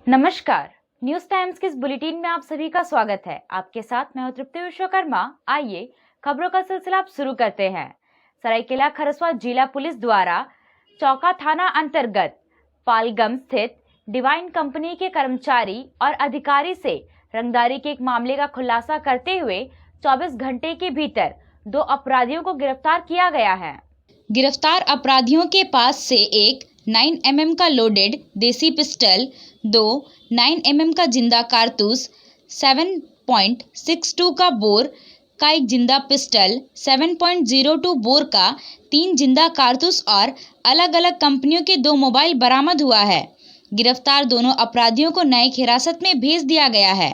नमस्कार, news times के इस बुलेटिन में आप सभी का स्वागत है। आपके साथ मैं हूं तृप्ति विश्वकर्मा। आइए खबरों का सिलसिला आप शुरू करते हैं। सरायकेला खरसवां जिला पुलिस द्वारा चौका थाना अंतर्गत पालगम स्थित डिवाइन कंपनी के कर्मचारी और अधिकारी से रंगदारी के एक मामले का खुलासा करते हुए 24 घंटे के भीतर 2 अपराधियों को गिरफ्तार किया गया है। गिरफ्तार अपराधियों के पास से एक 9mm का लोडेड देसी पिस्टल, 2 9mm का जिंदा कारतूस, 7.62 का बोर का एक जिंदा पिस्टल, 7.02 बोर का 3 जिंदा कारतूस और अलग अलग कंपनियों के 2 मोबाइल बरामद हुआ है। गिरफ्तार दोनों अपराधियों को न्यायिक हिरासत में भेज दिया गया है।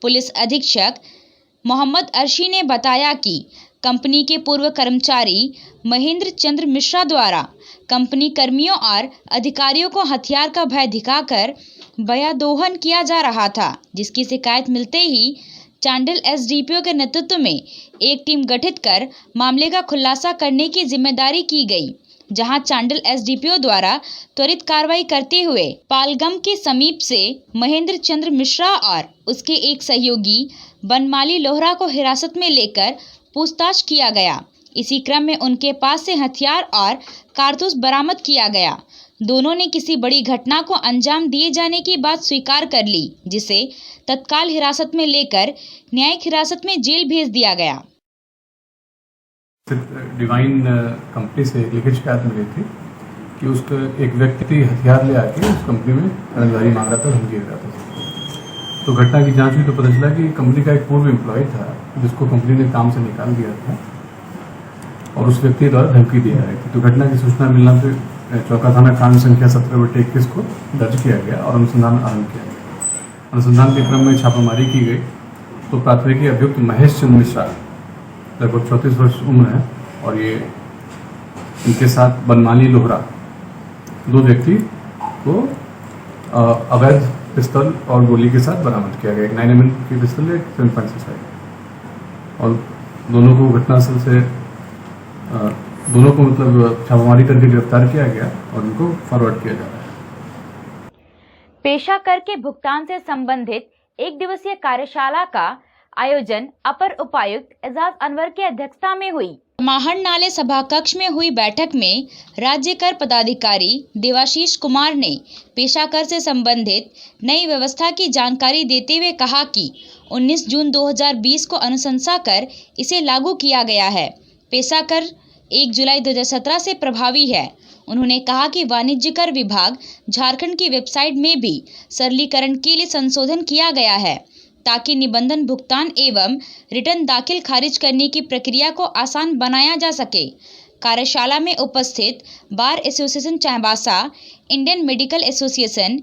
पुलिस अधीक्षक मोहम्मद अर्शी ने बताया कि कंपनी के पूर्व कर्मचारी महेंद्र चंद्र मिश्रा द्वारा कंपनी कर्मियों और अधिकारियों को हथियार का भय दिखाकर भयादोहन किया जा रहा था, जिसकी शिकायत मिलते ही चांडिल एसडीपीओ के नेतृत्व में एक टीम गठित कर मामले का खुलासा करने की जिम्मेदारी की गई, जहां चांडिल एसडीपीओ द्वारा त्वरित कार्रवाई करते हुए पालगम के समीप से महेंद्र चंद्र मिश्रा और उसके एक सहयोगी बनमाली लोहरा को हिरासत में लेकर पूछताछ किया गया। इसी क्रम में उनके पास से हथियार और कारतूस बरामद किया गया। दोनों ने किसी बड़ी घटना को अंजाम दिए जाने की बात स्वीकार कर ली, जिसे तत्काल हिरासत में लेकर न्यायिक हिरासत में जेल भेज दिया गया। डिवाइन कंपनी से एक लिखित शिकायत मिली थी कि उसका एक व्यक्ति हथियार ले आके उस कंपनी में रंगदारी मांग रहा था, धमकी दे रहा था। तो घटना की जांच हुई तो पता चला कि कंपनी का एक पूर्व एम्प्लॉय था जिसको कंपनी ने काम से निकाल दिया था और उस व्यक्ति द्वारा धमकी दी जा रही थी। तो घटना की सूचना मिलना पर चौका थाना कांड संख्या 17/21 को दर्ज किया गया और अनुसंधान आरंभ किया गया। अनुसंधान के क्रम में छापामारी की गई तो प्राथमिकी अभियुक्त महेश चंद्र मिश्रा लगभग 34 वर्ष उम्र है और ये इनके साथ बनमाली लोहरा 2 व्यक्ति को अवैध पिस्तौल और गोली के साथ बरामद किया गया। एक 9mm की पिस्तौल, एक 7.65 और दोनों को घटनास्थल से दोनों को मतलब छापामारी करके गिरफ्तार किया गया और उनको फॉरवर्ड किया जा रहा है। पेशा कर के भुगतान से संबंधित 1 दिवसीय कार्यशाला का आयोजन अपर उपायुक्त एजाज अनवर की अध्यक्षता में हुई। माहड़ नाले सभा कक्ष में हुई बैठक में राज्य कर पदाधिकारी देवाशीष कुमार ने पेशा कर से संबंधित नई व्यवस्था की जानकारी देते हुए कहा कि 19 जून 2020 को अनुशंसा कर इसे लागू किया गया है। पेशा कर 1 जुलाई 2017 से प्रभावी है। उन्होंने कहा कि वाणिज्य कर विभाग झारखंड की वेबसाइट में भी सरलीकरण के लिए संशोधन किया गया है ताकि निबंधन भुगतान एवं रिटर्न दाखिल खारिज करने की प्रक्रिया को आसान बनाया जा सके। कार्यशाला में उपस्थित bar association Chaibasa, Indian medical association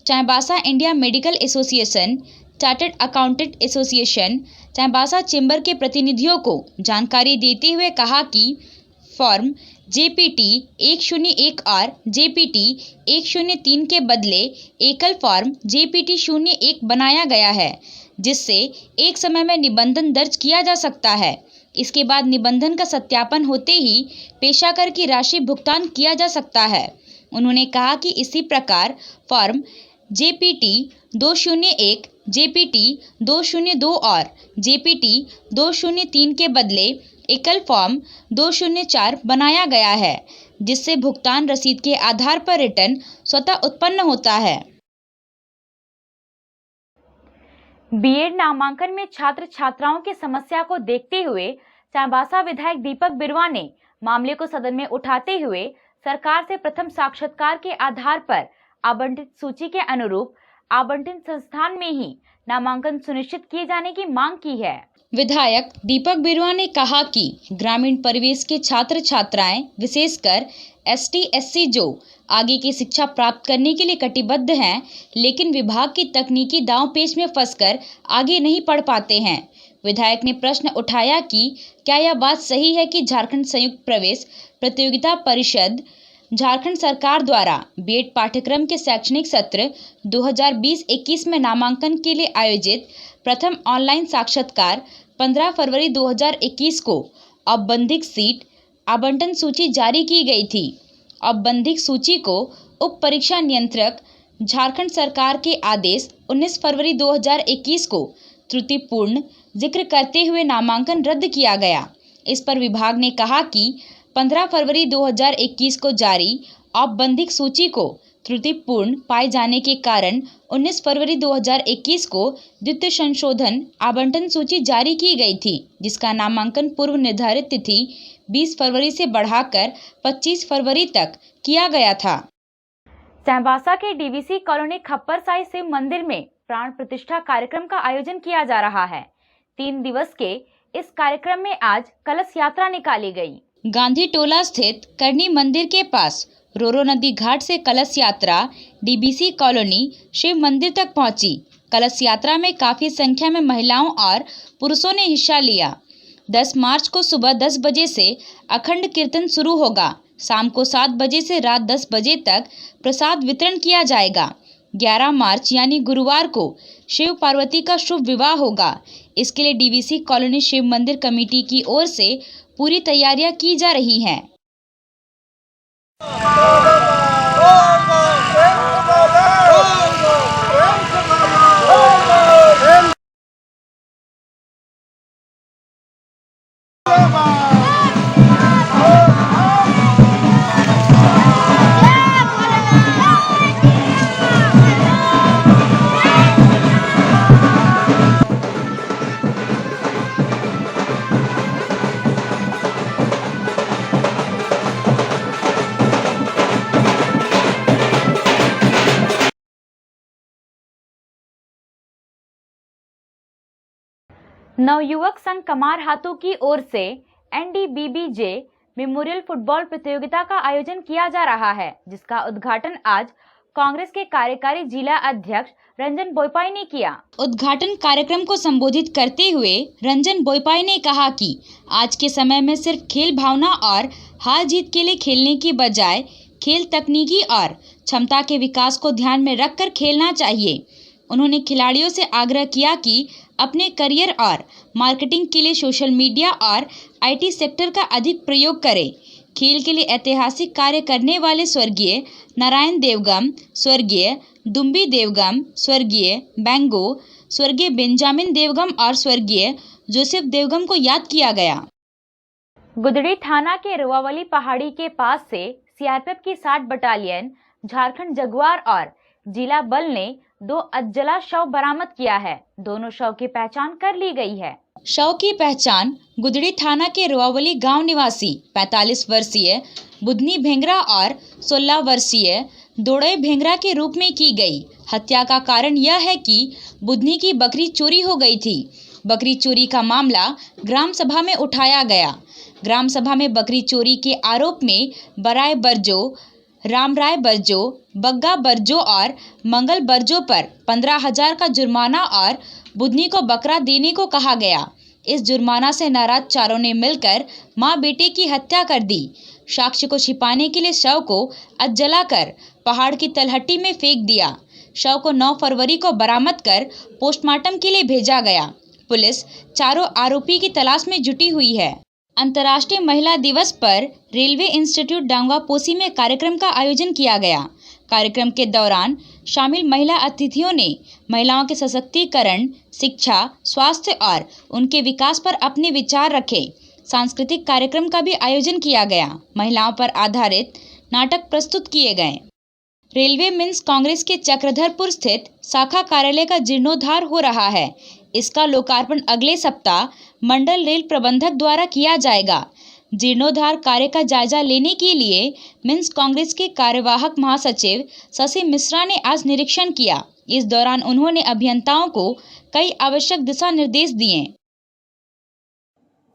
Chaibasa, India medical association, chartered accountant association Chaibasa chamber के प्रतिनिधियों को जानकारी देते हुए कहा कि फॉर्म जेपीटी 101 और जेपीटी 103 के बदले एकल फॉर्म जेपीटी 01 बनाया गया है, जिससे एक समय में निबंधन दर्ज किया जा सकता है। इसके बाद निबंधन का सत्यापन होते ही पेशा कर की राशि भुगतान किया जा सकता है। उन्होंने कहा कि इसी प्रकार फॉर्म जेपीटी 201, जेपीटी 202 और जेपीटी 203 के बदले एकल फॉर्म 204 बनाया गया है, जिससे भुगतान रसीद के आधार पर रिटर्न स्वतः उत्पन्न होता है। बीएड नामांकन में छात्र छात्राओं की समस्या को देखते हुए चाईबासा विधायक दीपक बिरुआ ने मामले को सदन में उठाते हुए सरकार से प्रथम साक्षात्कार के आधार पर आवंटित सूची के अनुरूप आवंटित संस्थान में ही नामांकन सुनिश्चित किए जाने की मांग की है। विधायक दीपक बिरुआ ने कहा कि ग्रामीण परिवेश के छात्र छात्राएं विशेषकर ST/SC जो आगे की शिक्षा प्राप्त करने के लिए कटिबद्ध हैं, लेकिन विभाग की तकनीकी दांवपेच में फंसकर आगे नहीं पढ़ पाते हैं। विधायक ने प्रश्न उठाया कि क्या यह बात सही है कि झारखंड संयुक्त प्रवेश प्रतियोगिता परिषद झारखंड सरकार द्वारा बीएड पाठ्यक्रम के शैक्षणिक सत्र 2020-21 में नामांकन के लिए आयोजित प्रथम ऑनलाइन साक्षात्कार 15 फरवरी 2021 को औपबंधिक सीट आवंटन सूची जारी की गई थी। औपबंधिक सूची को उप परीक्षा नियंत्रक झारखंड सरकार के आदेश 19 फरवरी 2021 को त्रुटिपूर्ण जिक्र करते हुए नामांकन रद्द किया गया। इस पर विभाग ने कहा कि 15 फरवरी 2021 को जारी औपबंधिक सूची को त्रुटिपूर्ण पाए जाने के कारण 19 फरवरी 2021 को द्वितीय संशोधन आवंटन सूची जारी की गई थी, जिसका नामांकन पूर्व निर्धारित तिथि 20 फरवरी से बढ़ाकर 25 फरवरी तक किया गया था। चाईबासा के डीवीसी कॉलोनी खप्पर साई शिव मंदिर में प्राण प्रतिष्ठा कार्यक्रम का आयोजन किया जा रहा है। 3 दिवस के इस कार्यक्रम में आज कलश यात्रा निकाली गई। गांधी टोला स्थित करनी मंदिर के पास रोरो नदी घाट से कलश यात्रा डीबीसी कॉलोनी शिव मंदिर तक पहुंची। कलश यात्रा में काफी संख्या में महिलाओं और पुरुषों ने हिस्सा लिया। 10 मार्च को सुबह 10 बजे से अखंड कीर्तन शुरू होगा। शाम को 7 बजे से रात 10 बजे तक प्रसाद वितरण किया जाएगा। 11 मार्च यानी गुरुवार को शिव पार्वती का शुभ विवाह होगा। इसके लिए डीवीसी कॉलोनी शिव मंदिर कमेटी की ओर से पूरी तैयारियां की जा रही हैं। नवयुवक संघ कमार हाथों की ओर से NDBBJ मेमोरियल फुटबॉल प्रतियोगिता का आयोजन किया जा रहा है, जिसका उद्घाटन आज कांग्रेस के कार्यकारी जिला अध्यक्ष रंजन बोईपाई ने किया। उद्घाटन कार्यक्रम को संबोधित करते हुए रंजन बोईपाई ने कहा कि आज के समय में सिर्फ खेल भावना और हार जीत के लिए खेलने की बजाय खेल तकनीकी और क्षमता के विकास को ध्यान में रखकर खेलना चाहिए। उन्होंने खिलाड़ियों से आग्रह किया कि अपने करियर और मार्केटिंग के लिए सोशल मीडिया और IT सेक्टर का अधिक प्रयोग करें। खेल के लिए ऐतिहासिक कार्य करने वाले स्वर्गीय नारायण देवगम, स्वर्गीय दुम्बी देवगम, स्वर्गीय बेंगो, स्वर्गीय बेंजामिन देवगम और स्वर्गीय जोसेफ देवगम को याद किया गया। गुदड़ी थाना के रुआवली पहाड़ी के पास से CRPF की 60 बटालियन, झारखंड जगुआर और जिला बल ने 2 अधजला शव बरामद किया है। दोनों शव की पहचान कर ली गई है। शव की पहचान गुदड़ी थाना के रुआवली गांव निवासी 45 वर्षीय बुधनी भेंगरा और 16 वर्षीय दोड़े भेंगरा के रूप में की गई। हत्या का कारण यह है कि बुधनी की बकरी चोरी हो गई थी। बकरी चोरी का मामला ग्राम सभा में उठाया गया। ग्राम सभा में बकरी चोरी के आरोप में बराय बरजो, रामराय बरजो, बग्गा बरजो और मंगल बरजो पर 15,000 का जुर्माना और बुधनी को बकरा देने को कहा गया। इस जुर्माना से नाराज चारों ने मिलकर मां बेटे की हत्या कर दी। साक्ष्य को छिपाने के लिए शव को जलाकर पहाड़ की तलहटी में फेंक दिया। शव को 9 फरवरी को बरामद कर पोस्टमार्टम के लिए भेजा गया। पुलिस चारों आरोपी की तलाश में जुटी हुई है। अंतर्राष्ट्रीय महिला दिवस पर रेलवे इंस्टीट्यूट डांगवापोसी में कार्यक्रम का आयोजन किया गया। कार्यक्रम के दौरान शामिल महिला अतिथियों ने महिलाओं के सशक्तिकरण, शिक्षा, स्वास्थ्य और उनके विकास पर अपने विचार रखे। सांस्कृतिक कार्यक्रम का भी आयोजन किया गया। महिलाओं पर आधारित नाटक प्रस्तुत किए गए। रेलवे मिन्स कांग्रेस के चक्रधरपुर स्थित शाखा कार्यालय का जीर्णोद्धार हो रहा है। इसका लोकार्पण अगले सप्ताह मंडल रेल प्रबंधक द्वारा किया जाएगा। जीर्णोद्धार कार्य का जायजा लेने के लिए मिन्स कांग्रेस के कार्यवाहक महासचिव शशि मिश्रा ने आज निरीक्षण किया। इस दौरान उन्होंने अभियंताओं को कई आवश्यक दिशा निर्देश दिए।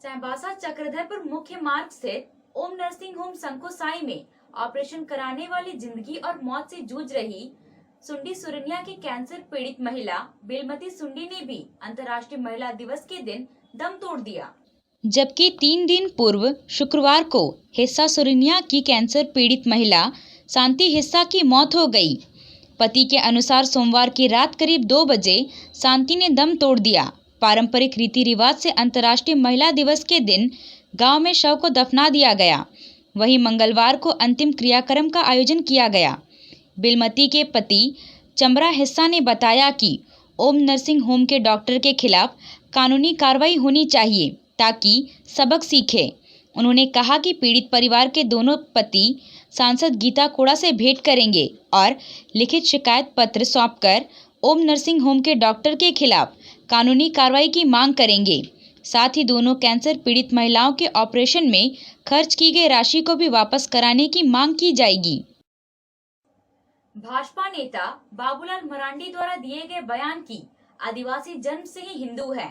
चाईबासा चक्रधरपुर मुख्य मार्ग स्थित ओम नर्सिंग होम संकोसाई में ऑपरेशन कराने वाली जिंदगी और मौत से जूझ रही सुंडी सुरनिया की कैंसर पीड़ित महिला बेलमती सुंडी ने भी अंतर्राष्ट्रीय महिला दिवस के दिन दम तोड़ दिया। जबकि 3 दिन पूर्व शुक्रवार को हिस्सा सुरनिया की कैंसर पीड़ित महिला शांति हिस्सा की मौत हो गई। पति के अनुसार सोमवार की रात करीब 2 बजे शांति ने दम तोड़ दिया। पारंपरिक रीति रिवाज से अंतर्राष्ट्रीय महिला दिवस के दिन गांव में शव को दफना दिया गया। वहीं मंगलवार को अंतिम क्रियाक्रम का आयोजन किया गया। बेलमती के पति चमरा हिस्सा ने बताया कि ओम नर्सिंग होम के डॉक्टर के खिलाफ कानूनी कार्रवाई होनी चाहिए ताकि सबक सीखे। उन्होंने कहा कि पीड़ित परिवार के दोनों पति सांसद गीता कोड़ा से भेंट करेंगे और लिखित शिकायत पत्र सौंपकर ओम नर्सिंग होम के डॉक्टर के खिलाफ कानूनी कार्रवाई की मांग करेंगे। साथ ही दोनों कैंसर पीड़ित महिलाओं के ऑपरेशन में खर्च की गई राशि को भी वापस कराने की मांग की जाएगी। भाजपा नेता बाबूलाल मरांडी द्वारा दिए गए बयान की आदिवासी जन्म से ही हिंदू है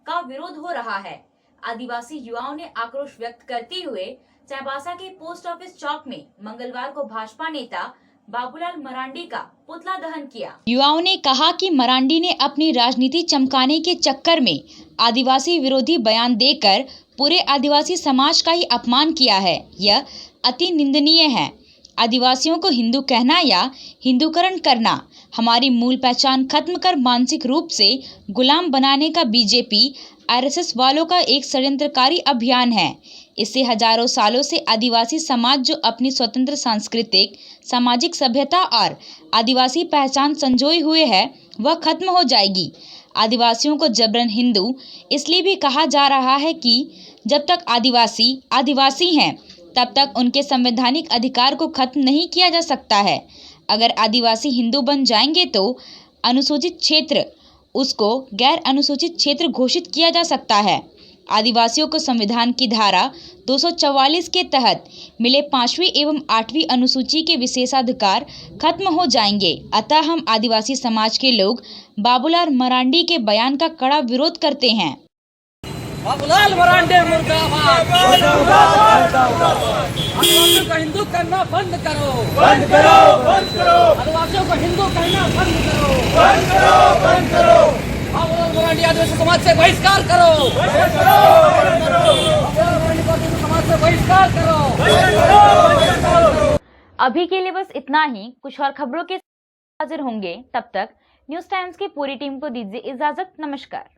का विरोध हो रहा है। आदिवासी युवाओं ने आक्रोश व्यक्त करते हुए चाईबासा के पोस्ट ऑफिस चौक में मंगलवार को भाजपा नेता बाबूलाल मरांडी का पुतला दहन किया। युवाओं ने कहा कि मरांडी ने अपनी राजनीति चमकाने के चक्कर में आदिवासी विरोधी बयान देकर पूरे आदिवासी समाज का ही अपमान किया है। यह अति निंदनीय है। आदिवासियों को हिंदू कहना या हिंदूकरण करना हमारी मूल पहचान खत्म कर मानसिक रूप से गुलाम बनाने का बीजेपी आरएसएस वालों का एक षड्यंत्रकारी अभियान है। इससे हजारों सालों से आदिवासी समाज जो अपनी स्वतंत्र सांस्कृतिक सामाजिक सभ्यता और आदिवासी पहचान संजोए हुए है वह खत्म हो जाएगी। आदिवासियों को जबरन हिंदू इसलिए भी कहा जा रहा है कि जब तक आदिवासी आदिवासी हैं तब तक उनके संवैधानिक अधिकार को खत्म नहीं किया जा सकता है। अगर आदिवासी हिंदू बन जाएंगे तो अनुसूचित क्षेत्र उसको गैर अनुसूचित क्षेत्र घोषित किया जा सकता है। आदिवासियों को संविधान की धारा 244 के तहत मिले 5वीं एवं 8वीं अनुसूची के विशेषाधिकार खत्म हो जाएंगे। अतः हम आदिवासी समाज के लोग बाबूलाल मरांडी के बयान का कड़ा विरोध करते हैं। बाबूलाल मरांडी मुर्दाबाद। आदिवासियों को हिंदू कहना बंद करो, बंद करो, बंद करो। आदिवासियों को हिंदू कहना बंद करो, बंद करो, बंद करो। बाबूलाल मरांडी आदिवासी समाज से बहिष्कार करो, बहिष्कार करो। बाबूलाल मरांडी को आदिवासी समाज से बहिष्कार करो, बहिष्कार करो। अभी के लिए बस इतना ही। कुछ और खबरों के साथ हाजिर होंगे। तब तक न्यूज टाइम्स की पूरी टीम को दीजिए इजाजत। नमस्कार।